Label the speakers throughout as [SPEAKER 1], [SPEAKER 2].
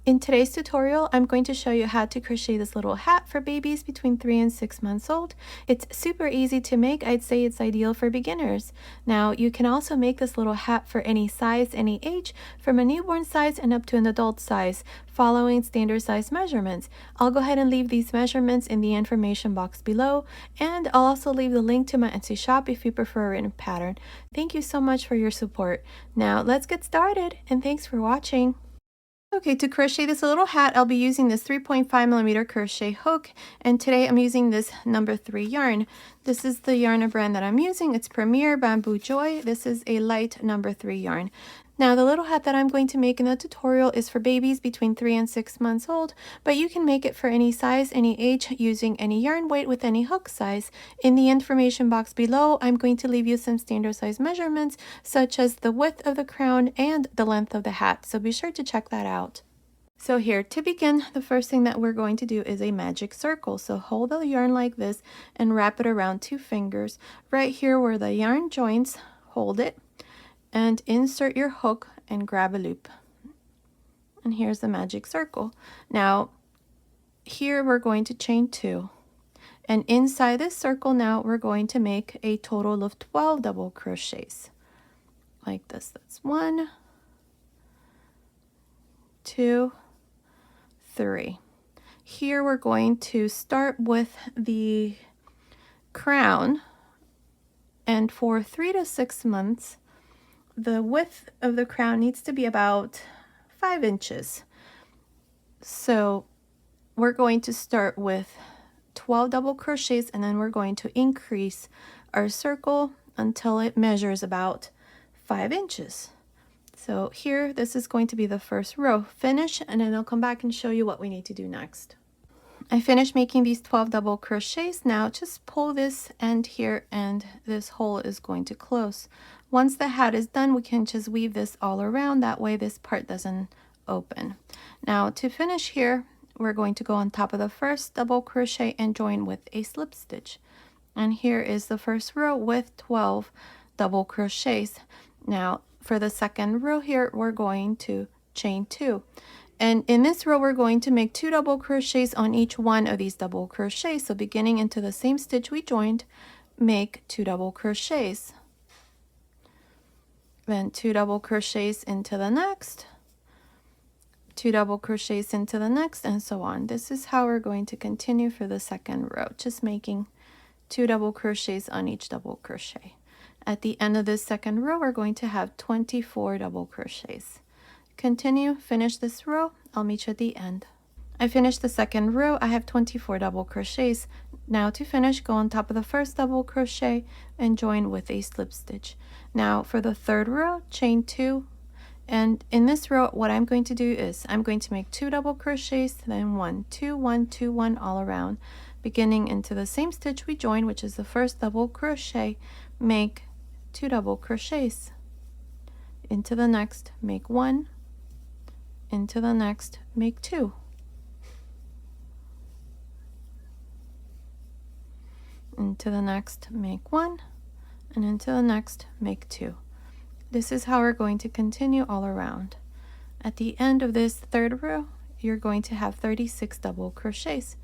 [SPEAKER 1] In today's tutorial, I'm going to show you how to crochet this little hat for babies between 3 and 6 months old. It's super easy to make. I'd say it's ideal for beginners. Now, you can also make this little hat for any size, any age, from a newborn size and up to an adult size, following standard size measurements. I'll go ahead and leave these measurements in the information box below, and I'll also leave the link to my Etsy shop if you prefer a written pattern. Thank you so much for your support. Now, let's get started, and thanks for watching. Okay, to crochet this little hat, I'll be using this 3.5mm crochet hook, and today I'm using this number 3 yarn. This is the yarn brand that I'm using. It's Preemie Bamboo Joy. This is a light number 3 yarn. Now, the little hat that I'm going to make in the tutorial is for babies between 3 and 6 months old, but you can make it for any size, any age, using any yarn weight with any hook size. In the information box below, I'm going to leave you some standard size measurements, such as the width of the crown and the length of the hat, so be sure to check that out. So here, to begin, the first thing that we're going to do is a magic circle. So hold the yarn like this and wrap it around 2 fingers. Right here where the yarn joins, hold it and insert your hook and grab a loop. And here's the magic circle. Now, here we're going to chain 2. And inside this circle now, we're going to make a total of 12 double crochets. Like this. That's 1, 2, 3. Here we're going to start with the crown, and for 3 to 6 months the width of the crown needs to be about 5 inches. So we're going to start with 12 double crochets, and then we're going to increase our circle until it measures about 5 inches. So here, this is going to be the first row. Finish, and then I'll come back and show you what we need to do next. I finished making these 12 double crochets. Now just pull this end here, and this hole is going to close. Once the hat is done, we can just weave this all around. That way this part doesn't open. Now to finish here, we're going to go on top of the first double crochet and join with a slip stitch. And here is the first row with 12 double crochets. Now for the second row here, we're going to chain 2. And in this row, we're going to make 2 double crochets on each one of these double crochets. So beginning into the same stitch we joined, make 2 double crochets. Then 2 double crochets into the next, 2 double crochets into the next, and so on. This is how we're going to continue for the second row, just making 2 double crochets on each double crochet. At the end of this second row, we're going to have 24 double crochets. Continue, finish this row, I'll meet you at the end. I finished the second row, I have 24 double crochets. Now to finish, go on top of the first double crochet and join with a slip stitch. Now for the third row, chain 2. And in this row, what I'm going to do is I'm going to make 2 double crochets, then 1, 2, 1, 2, 1 all around. Beginning into the same stitch we joined, which is the first double crochet, make 2 double crochets. Into the next, make 1. Into the next, make 2. Into the next, make 1. And into the next, make 2. This is how we're going to continue all around. At the end of this third row, you're going to have 36 double crochets.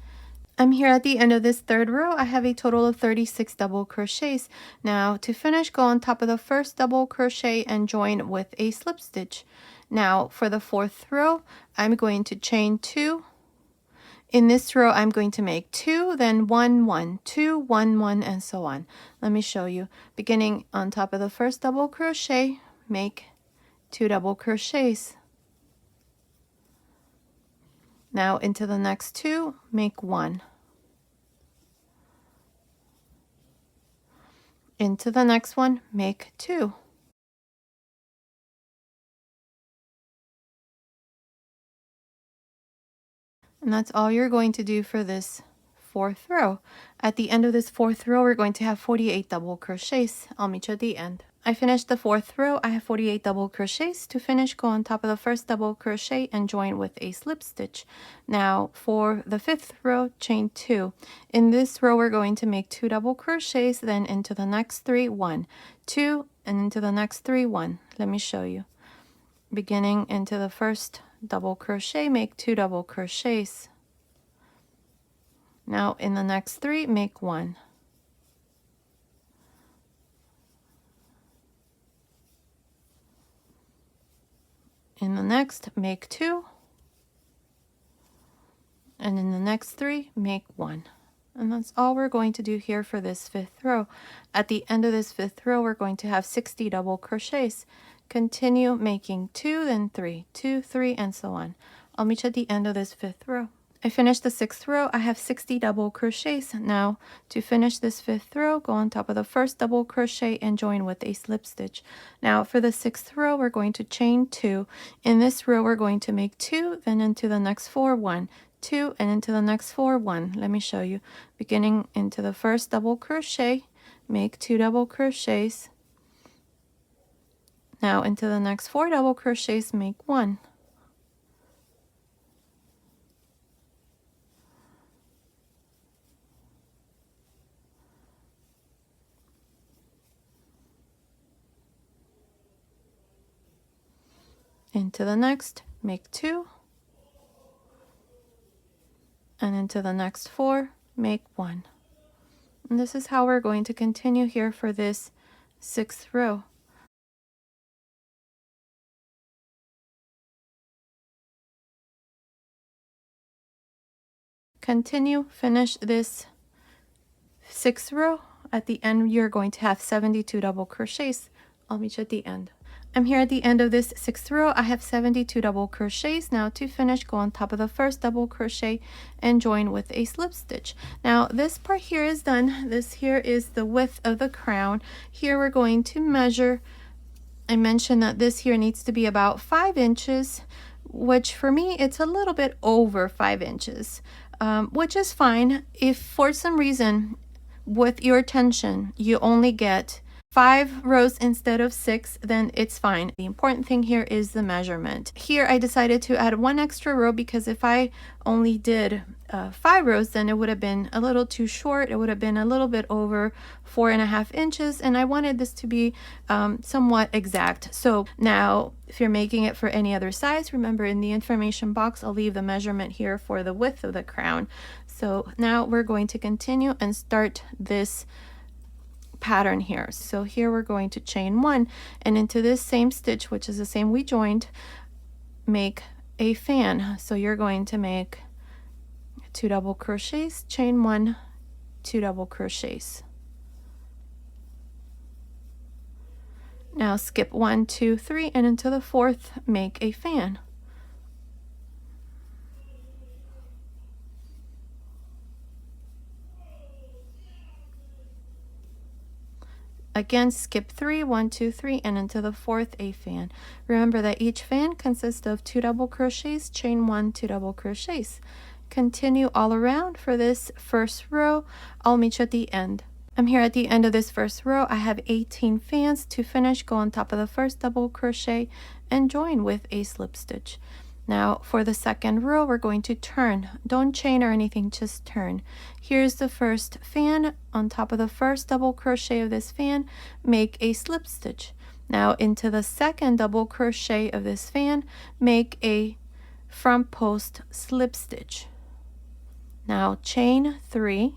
[SPEAKER 1] I'm here at the end of this third row. I have a total of 36 double crochets. Now to finish, go on top of the first double crochet and join with a slip stitch. Now for the fourth row, I'm going to chain 2. In this row, I'm going to make 2, then 1, 1, 2, 1, 1, and so on. Let me show you. Beginning on top of the first double crochet, make 2 double crochets. Now into the next 2, make 1. Into the next one, make 2. And that's all you're going to do for this fourth row. At the end of this fourth row, we're going to have 48 double crochets. I'll meet you at the end. I finished the fourth row. I have 48 double crochets. To finish, go on top of the first double crochet and join with a slip stitch. Now for the fifth row, chain 2. In this row, we're going to make 2 double crochets, then into the next 3, 1, 2, and into the next 3, 1. Let me show you. Beginning into the first double crochet, make 2 double crochets. Now in the next 3, make 1. In the next, make 2. And in the next 3, make 1. And that's all we're going to do here for this 5th row. At the end of this 5th row, we're going to have 60 double crochets. Continue making 2, then 3, 2, 3, and so on. I'll meet you at the end of this 5th row. I finished the 6th row. I have 60 double crochets. Now to finish this 5th row, go on top of the first double crochet and join with a slip stitch. Now for the 6th row, we're going to chain 2. In this row, we're going to make 2, then into the next 4, 1, 2, and into the next 4, 1. Let me show you. Beginning into the first double crochet, make 2 double crochets. Now into the next 4 double crochets, make 1. Into the next, make 2. And into the next 4, make 1. And this is how we're going to continue here for this 6th row. Continue, finish this 6th row. At the end, you're going to have 72 double crochets. I'll meet you at the end. I'm here at the end of this 6th row. I have 72 double crochets. Now to finish, go on top of the first double crochet and join with a slip stitch. Now this part here is done. This here is the width of the crown. Here we're going to measure. I mentioned that this here needs to be about 5 inches, which for me, it's a little bit over 5 inches, which is fine. If for some reason with your tension, you only get 5 rows instead of 6, then it's fine. The important thing here is the measurement. Here I decided to add 1 extra row because if I only did 5 rows, then it would have been a little too short. It would have been a little bit over 4.5 inches, and I wanted this to be somewhat exact. So now if you're making it for any other size, remember in the information box I'll leave the measurement here for the width of the crown. So now we're going to continue and start this pattern here. So here we're going to chain 1, and into this same stitch, which is the same we joined, make a fan. So you're going to make 2 double crochets, chain 1, 2 double crochets. Now skip 1, 2, 3, and into the 4th, make a fan. Again, skip 3, 1, 2, 3, and into the 4th, a fan. Remember that each fan consists of 2 double crochets, chain 1, 2 double crochets. Continue all around for this first row. I'll meet you at the end. I'm here at the end of this first row. I have 18 fans. To finish, go on top of the first double crochet and join with a slip stitch. Now for the second row, we're going to turn. Don't chain or anything, just turn. Here's the first fan. On top of the first double crochet of this fan, make a slip stitch. Now into the second double crochet of this fan, make a front post slip stitch. Now chain 3,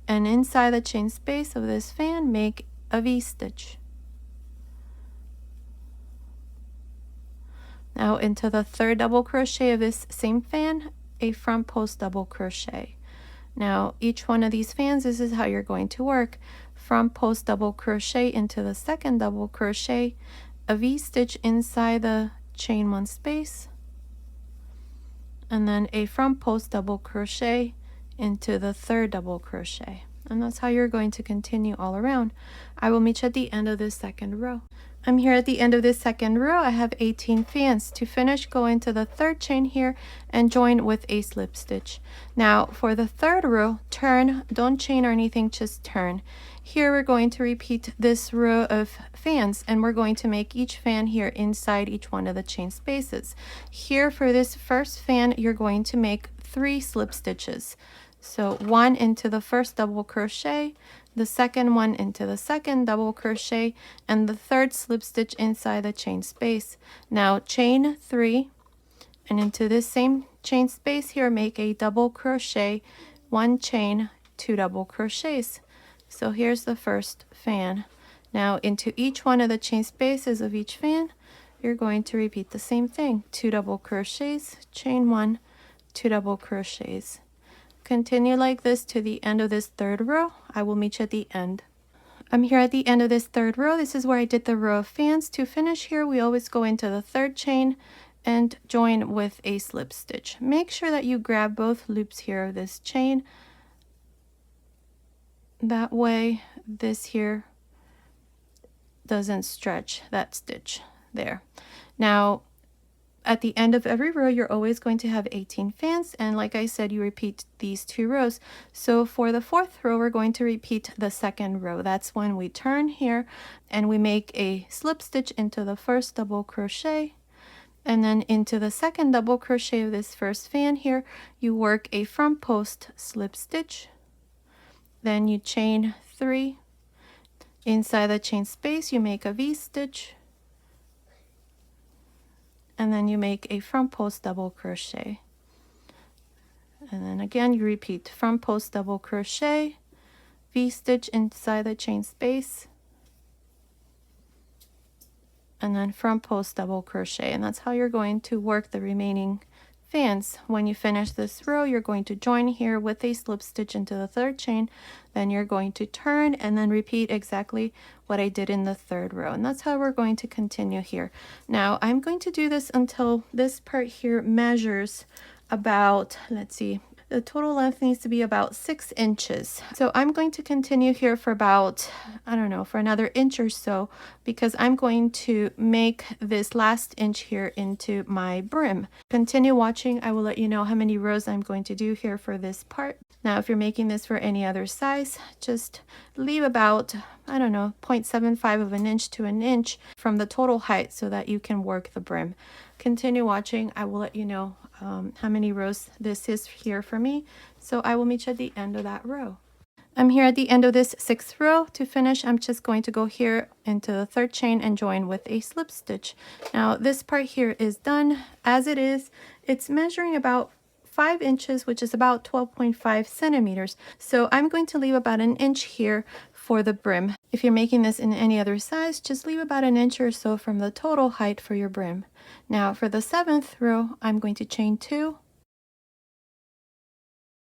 [SPEAKER 1] and inside the chain space of this fan, make a V-stitch. Now into the third double crochet of this same fan, a front post double crochet. Now each one of these fans, this is how you're going to work. Front post double crochet into the second double crochet, a V-stitch inside the chain 1 space, and then a front post double crochet into the third double crochet. And that's how you're going to continue all around. I will meet you at the end of this second row. I'm here at the end of this second row. I have 18 fans. To finish, go into the third chain here and join with a slip stitch. Now for the third row, turn. Don't chain or anything, just turn. Here we're going to repeat this row of fans, and we're going to make each fan here inside each one of the chain spaces. Here for this first fan, you're going to make 3 slip stitches. So 1 into the first double crochet, the second one into the second double crochet, and the third slip stitch inside the chain space. Now chain 3, And into this same chain space here, make a double crochet, 1 chain, 2 double crochets. So here's the first fan. Now into each one of the chain spaces of each fan, you're going to repeat the same thing. 2 double crochets, chain 1, 2 double crochets. Continue like this to the end of this third row. I will meet you at the end. I'm here at the end of this third row. This is where I did the row of fans. To finish here, we always go into the third chain and join with a slip stitch. Make sure that you grab both loops here of this chain. That way this here doesn't stretch that stitch there. Now at the end of every row, you're always going to have 18 fans, and like I said, you repeat these 2 rows. So for the 4th row, we're going to repeat the 2nd row. That's when we turn here and we make a slip stitch into the first double crochet, and then into the 2nd double crochet of this first fan here, you work a front post slip stitch, then you chain 3. Inside the chain space, you make a V-stitch, and then you make a front post double crochet. And then again, you repeat front post double crochet, V-stitch inside the chain space, and then front post double crochet. And that's how you're going to work the remaining fans. When you finish this row, you're going to join here with a slip stitch into the 3rd chain, then you're going to turn and then repeat exactly what I did in the 3rd row. And that's how we're going to continue here. Now I'm going to do this until this part here measures about, let's see, the total length needs to be about 6 inches. So I'm going to continue here for about, I don't know, for another inch or so, because I'm going to make this last inch here into my brim. Continue watching. I will let you know how many rows I'm going to do here for this part. Now, if you're making this for any other size, just leave about, I don't know, 0.75 of an inch to an inch from the total height so that you can work the brim. Continue watching. I will let you know how many rows this is here for me. So I will meet you at the end of that row. I'm here at the end of this 6th row. To finish, I'm just going to go here into the 3rd chain and join with a slip stitch. Now this part here is done as it is. It's measuring about 5 inches, which is about 12.5 centimeters. So I'm going to leave about an inch here for the brim. If you're making this in any other size, just leave about an inch or so from the total height for your brim. Now for the 7th row, I'm going to chain 2.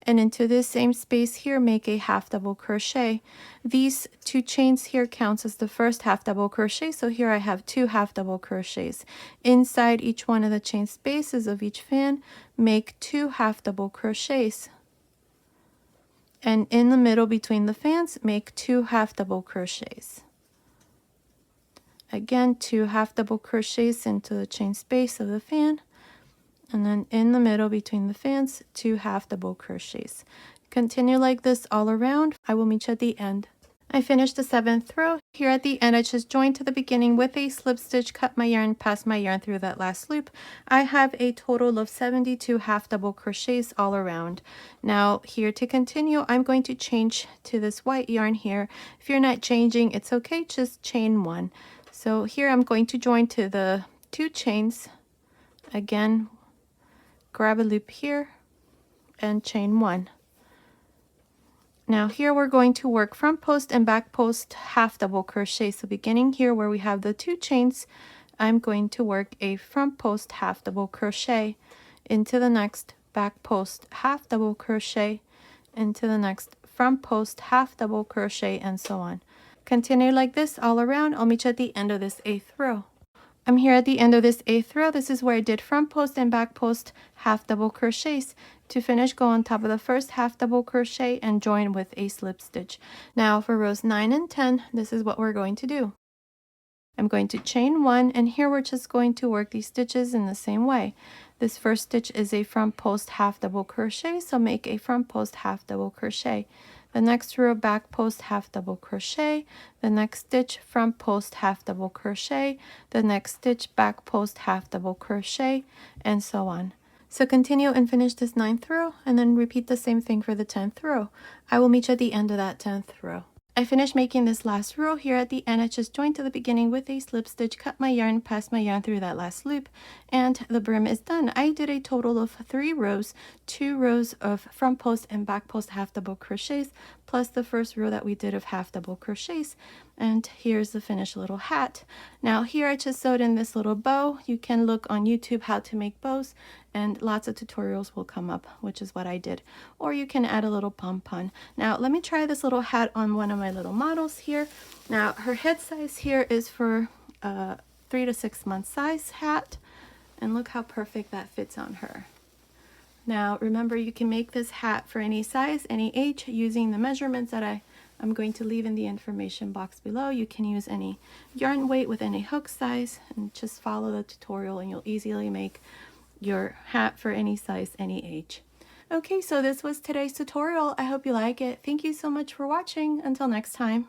[SPEAKER 1] And into this same space here, make a half double crochet. These 2 chains here counts as the first half double crochet. So here I have 2 half double crochets. Inside each one of the chain spaces of each fan, make 2 half double crochets. And in the middle between the fans, make 2 half double crochets. Again, 2 half double crochets into the chain space of the fan, and then in the middle between the fans, 2 half double crochets. Continue like this all around. I will meet you at the end. I finished the 7th row. Here at the end, I just joined to the beginning with a slip stitch, cut my yarn, pass my yarn through that last loop. I have a total of 72 half double crochets all around. Now here to continue, I'm going to change to this white yarn here. If you're not changing, it's okay, just chain 1. So here I'm going to join to the 2 chains. Again, grab a loop here and chain 1. Now here we're going to work front post and back post half double crochet. So beginning here where we have the 2 chains, I'm going to work a front post half double crochet into the next back post half double crochet into the next front post half double crochet, and so on. Continue like this all around. I'll meet you at the end of this 8th row. I'm here at the end of this 8th row. This is where I did front post and back post half double crochets. To finish, go on top of the first half double crochet and join with a slip stitch. Now for rows 9 and 10, this is what we're going to do. I'm going to chain 1, and here we're just going to work these stitches in the same way. This first stitch is a front post half double crochet, so make a front post half double crochet. The next row, back post half double crochet. The next stitch, front post half double crochet. The next stitch, back post half double crochet, and so on. So continue and finish this 9th row, and then repeat the same thing for the 10th row. I will meet you at the end of that 10th row. I finished making this last row. Here at the end, I just joined to the beginning with a slip stitch, cut my yarn, passed my yarn through that last loop, and the brim is done. I did a total of 3 rows, 2 rows of front post and back post half double crochets, plus the first row that we did of half double crochets. And here's the finished little hat. Now here I just sewed in this little bow. You can look on YouTube how to make bows, and lots of tutorials will come up, which is what I did. Or you can add a little pom-pom. Now let me try this little hat on one of my little models here. Now her head size here is for 3 to 6 month size hat, and look how perfect that fits on her. Now remember, you can make this hat for any size, any age, using the measurements that I'm going to leave in the information box below. You can use any yarn weight with any hook size and just follow the tutorial and you'll easily make your hat for any size, any age. Okay, so this was today's tutorial. I hope you like it. Thank you so much for watching. Until next time.